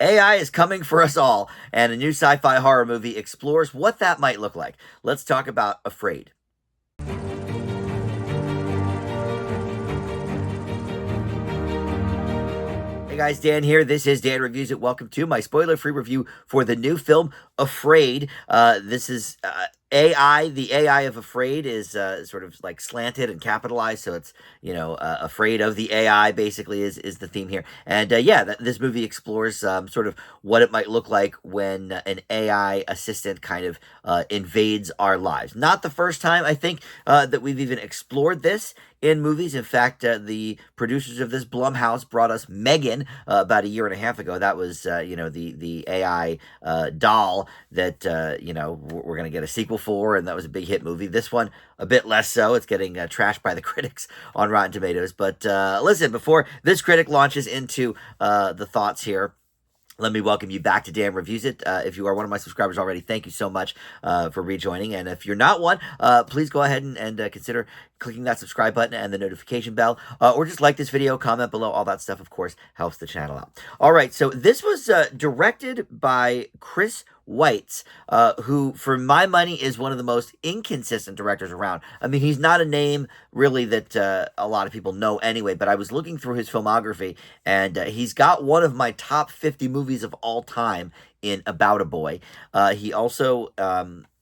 AI is coming for us all, and a new sci-fi horror movie explores what that might look like. Let's talk about Afraid. Hey guys, Dan here. This is Dan Reviews It. Welcome to my spoiler-free review for the new film Afraid. This is AI. The AI of Afraid is sort of like slanted and capitalized, so it's afraid of the AI. Basically, is the theme here. And this movie explores sort of what it might look like when an AI assistant kind of invades our lives. Not the first time I think that we've even explored this in movies. In fact, the producers of this, Blumhouse, brought us Megan about a year and a half ago. That was the AI doll that we're going to get a sequel for, and that was a big hit movie. This one a bit less so. It's getting trashed by the critics on Rotten Tomatoes. But listen, before this critic launches into the thoughts here, let me welcome you back to Dan Reviews It. If you are one of my subscribers already, thank you so much for rejoining. And if you're not one, please go ahead and consider clicking that subscribe button and the notification bell. Or just like this video, comment below. All that stuff, of course, helps the channel out. All right, so this was directed by Chris Weitz, who, for my money, is one of the most inconsistent directors around. I mean, he's not a name, really, that a lot of people know anyway, but I was looking through his filmography, and he's got one of my top 50 movies of all time in About a Boy. He also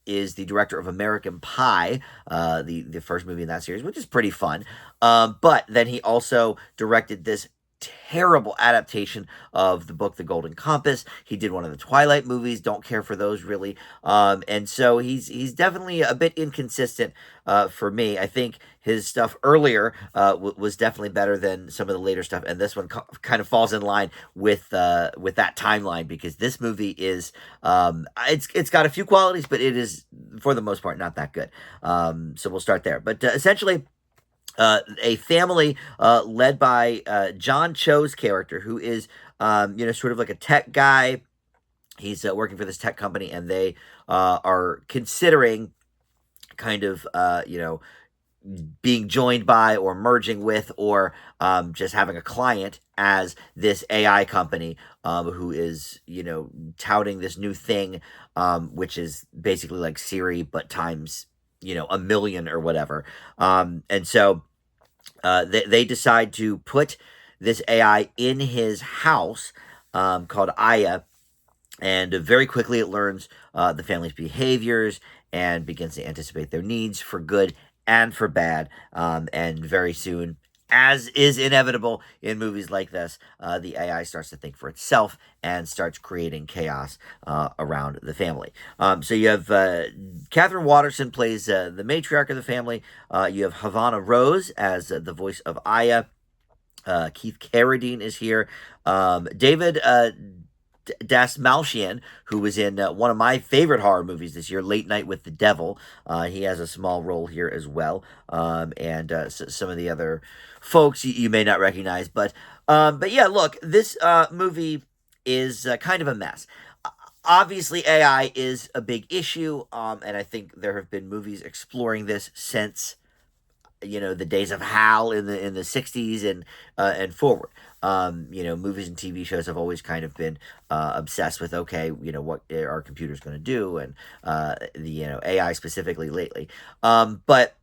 is the director of American Pie, the first movie in that series, which is pretty fun. But then he also directed this terrible adaptation of the book The Golden Compass. He did one of the Twilight movies. Don't care for those, really. And so he's definitely a bit inconsistent for me. I think his stuff earlier was definitely better than some of the later stuff, and this one kind of falls in line with that timeline, because this movie is it's got a few qualities, but it is, for the most part, not that good. So we'll start there. But essentially, a family led by John Cho's character, who is, sort of like a tech guy. He's working for this tech company, and they are considering kind of, being joined by or merging with or just having a client as this AI company who is, touting this new thing, which is basically like Siri, but times, a million or whatever. And so they decide to put this AI in his house called Aya, and very quickly it learns the family's behaviors and begins to anticipate their needs for good and for bad. And very soon, as is inevitable in movies like this, the AI starts to think for itself and starts creating chaos around the family. So you have Catherine Watterson plays the matriarch of the family. You have Havana Rose as the voice of Aya. Keith Carradine is here. David Dasmalchian, who was in one of my favorite horror movies this year, Late Night with the Devil. He has a small role here as well. And some of the other folks you may not recognize. But yeah, look, this movie is kind of a mess. Obviously, AI is a big issue, and I think there have been movies exploring this since the days of HAL in the 60s and forward. Movies and TV shows have always kind of been obsessed with, okay, what are computers going to do, and the AI specifically lately. But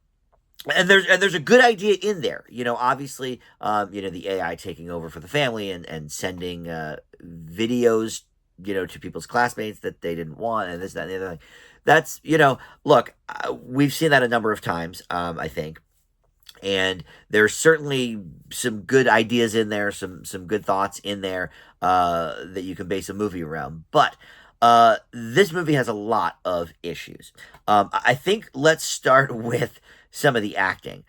there's a good idea in there. Obviously, the AI taking over for the family and sending videos to people's classmates that they didn't want, and this, that, and the other thing. That's, look, we've seen that a number of times, I think. And there's certainly some good ideas in there, some good thoughts in there that you can base a movie around. But this movie has a lot of issues. I think let's start with some of the acting,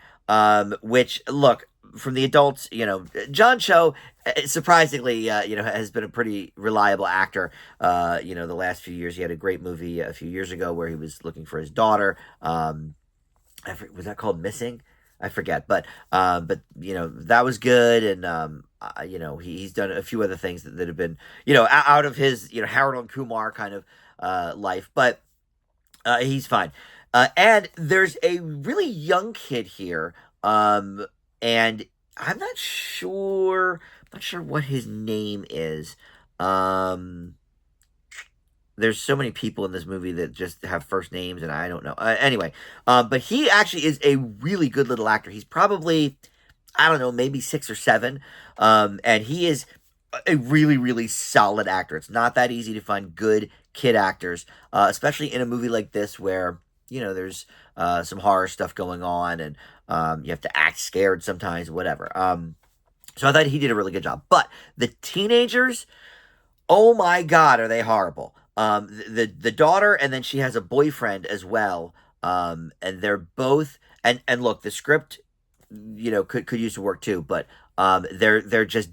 which, look, from the adults, John Cho, surprisingly, has been a pretty reliable actor. The last few years, he had a great movie a few years ago where he was looking for his daughter. Was that called Missing? I forget, but that was good, and he's done a few other things that have been out of his Harold and Kumar kind of life, but he's fine. And there's a really young kid here, and I'm not sure what his name is. Um, there's so many people in this movie that just have first names, and I don't know. Anyway, but he actually is a really good little actor. He's probably, I don't know, maybe 6 or 7. And he is a really, really solid actor. It's not that easy to find good kid actors, especially in a movie like this where, there's some horror stuff going on, and you have to act scared sometimes, whatever. So I thought he did a really good job. But the teenagers, oh my God, are they horrible? The daughter, and then she has a boyfriend as well. And they're both, and look, the script, could use some work too, but they're just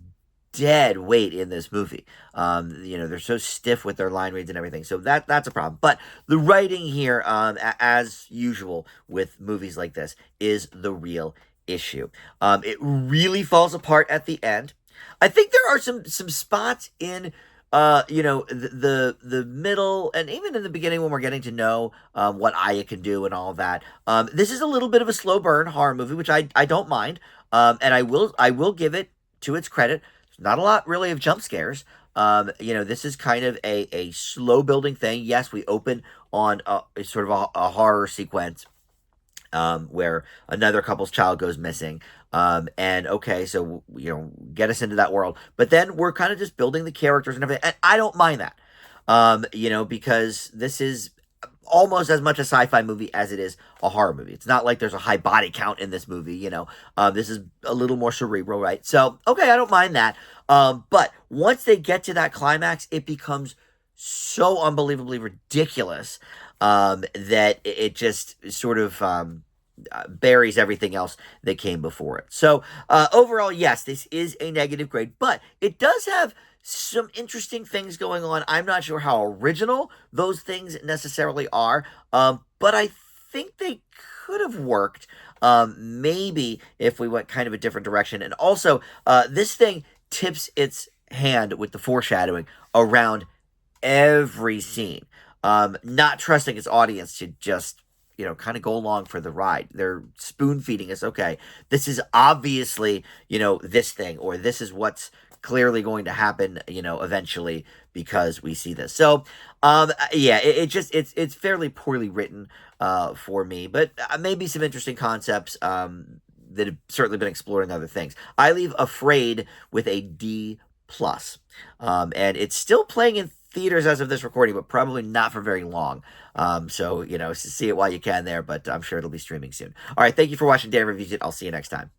dead weight in this movie. They're so stiff with their line reads and everything, so that's a problem. But the writing here, as usual with movies like this, is the real issue. It really falls apart at the end. I think there are some spots in the middle, and even in the beginning when we're getting to know what Aya can do and all that. This is a little bit of a slow burn horror movie, which I don't mind. And I will give it to its credit. There's not a lot really of jump scares. This is kind of a slow building thing. Yes, we open on a sort of a horror sequence, where another couple's child goes missing. And okay, so get us into that world, but then we're kind of just building the characters and everything, and I don't mind that. Because this is almost as much a sci-fi movie as it is a horror movie. It's not like there's a high body count in this movie. This is a little more cerebral, right? So okay, I don't mind that. But once they get to that climax, it becomes so unbelievably ridiculous, that it just sort of buries everything else that came before it. So overall, yes, this is a negative grade, but it does have some interesting things going on. I'm not sure how original those things necessarily are, but I think they could have worked, maybe if we went kind of a different direction. And also, this thing tips its hand with the foreshadowing around every scene, not trusting its audience to just kind of go along for the ride. They're spoon feeding us. Okay, this is obviously this thing, or this is what's clearly going to happen eventually, because we see this. So yeah, it's fairly poorly written for me, but maybe some interesting concepts that have certainly been explored in other things. I leave Afraid with a D+. And it's still playing in theaters as of this recording, but probably not for very long. So see it while you can there, but I'm sure it'll be streaming soon. All right, thank you for watching Dan Reviews It. I'll see you next time.